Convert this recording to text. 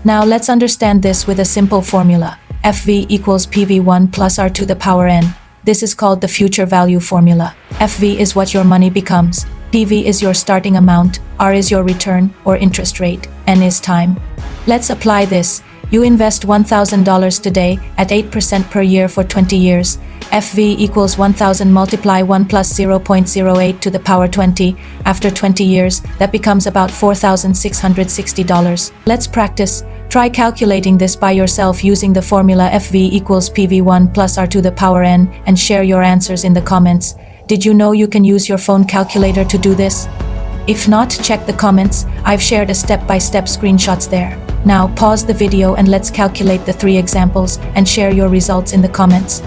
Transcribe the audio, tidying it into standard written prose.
Now let's understand this with a simple formula. FV equals PV1 plus R to the power n. This is called the future value formula. FV is what your money becomes. PV is your starting amount. R is your return or interest rate. N is time. Let's apply this. You invest $1,000 today at 8% per year for 20 years. FV equals 1,000 multiply 1 plus 0.08 to the power 20. After 20 years, that becomes about $4,660. Let's practice. Try calculating this by yourself using the formula FV equals PV1 plus R to the power n and share your answers in the comments. Did you know you can use your phone calculator to do this? If not, check the comments. I've shared a step-by-step screenshots there. Now pause the video and let's calculate the 3 examples and share your results in the comments.